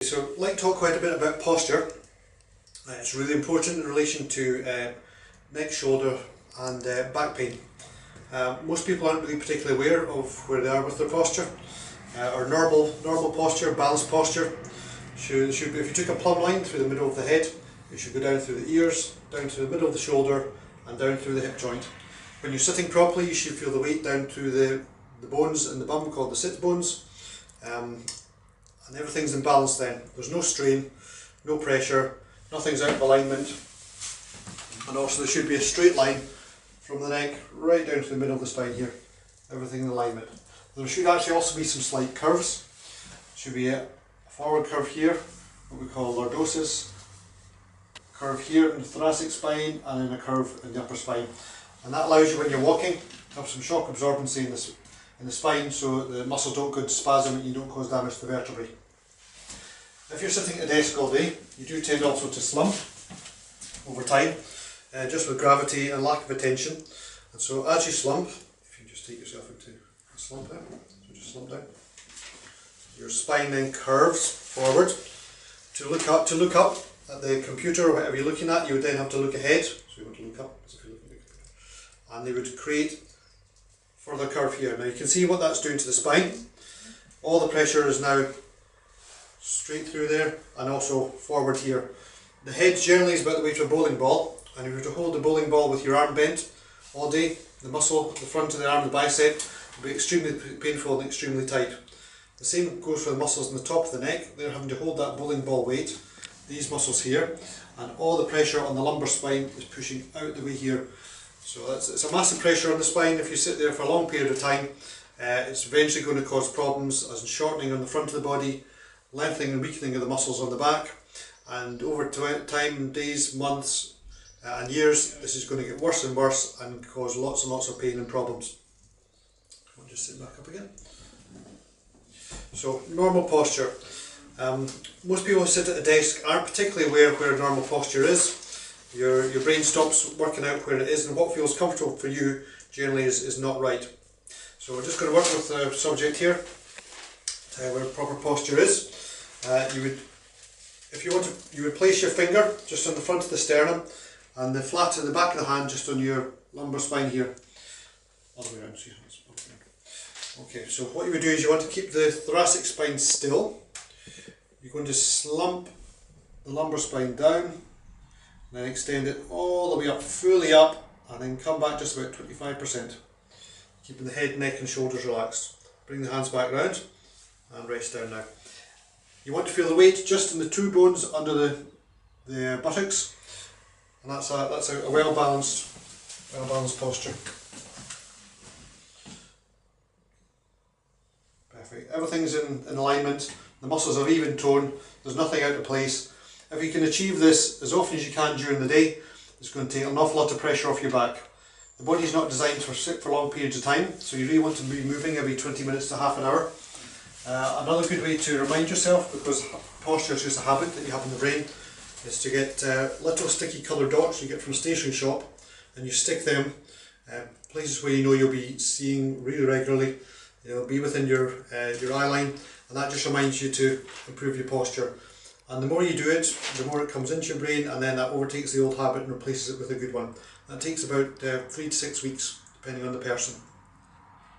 So I'd like to talk quite a bit about posture. It's really important in relation to neck, shoulder and back pain. Most people aren't really particularly aware of where they are with their posture. Our normal posture, balanced posture, should be, if you took a plumb line through the middle of the head, it should go down through the ears, down to the middle of the shoulder and down through the hip joint. When you're sitting properly, you should feel the weight down through the bones in the bum called the sit bones. And everything's in balance then. There's no strain, no pressure, nothing's out of alignment. And also there should be a straight line from the neck right down to the middle of the spine here. Everything in alignment. There should actually also be some slight curves. Should be a forward curve here, what we call lordosis. Curve here in the thoracic spine and then a curve in the upper spine. And that allows you when you're walking to have some shock absorbency in the spine so the muscles don't go into spasm and you don't cause damage to the vertebrae. If you're sitting at a desk all day, you do tend also to slump over time, just with gravity and lack of attention. And so as you slump, if you just take yourself into a slump down, so just slump down, your spine then curves forward. To look up at the computer or whatever you're looking at, you would then have to look ahead. So you want to look up as if you're looking at the computer. And they would create further curve here. Now you can see what that's doing to the spine. All the pressure is now straight through there and also forward here. The head generally is about the weight of a bowling ball, and if you were to hold the bowling ball with your arm bent all day, the muscle at the front of the arm, the bicep, will be extremely painful and extremely tight. The same goes for the muscles in the top of the neck. They're having to hold that bowling ball weight, these muscles here, and all the pressure on the lumbar spine is pushing out the way here. So it's a massive pressure on the spine. If you sit there for a long period of time, it's eventually going to cause problems as in shortening on the front of the body, lengthening and weakening of the muscles on the back, and over time, days, months and years, this is going to get worse and worse and cause lots and lots of pain and problems. I'll just sit back up again. So normal posture. Most people who sit at a desk aren't particularly aware where normal posture is. Your brain stops working out where it is, and what feels comfortable for you generally is not right. So we're just going to work with the subject here, tell you where proper posture is. You would place your finger just on the front of the sternum and the flat of the back of the hand just on your lumbar spine here. All the way around, see how it's okay, so what you would do is you want to keep the thoracic spine still. You're going to slump the lumbar spine down, and then extend it all the way up, fully up, and then come back just about 25%. Keeping the head, neck and shoulders relaxed. Bring the hands back round and rest down now. You want to feel the weight just in the two bones under the buttocks, and that's a well-balanced posture. Perfect. Everything's in alignment. The muscles are even tone. There's nothing out of place. If you can achieve this as often as you can during the day, it's going to take an awful lot of pressure off your back. The body's not designed to sit for long periods of time, so you really want to be moving every 20 minutes to half an hour. Another good way to remind yourself, because posture is just a habit that you have in the brain, is to get little sticky coloured dots you get from a stationery shop, and you stick them places where you know you'll be seeing really regularly. It'll be within your eye line, and that just reminds you to improve your posture. And the more you do it, the more it comes into your brain, and then that overtakes the old habit and replaces it with a good one. That takes about 3 to 6 weeks, depending on the person.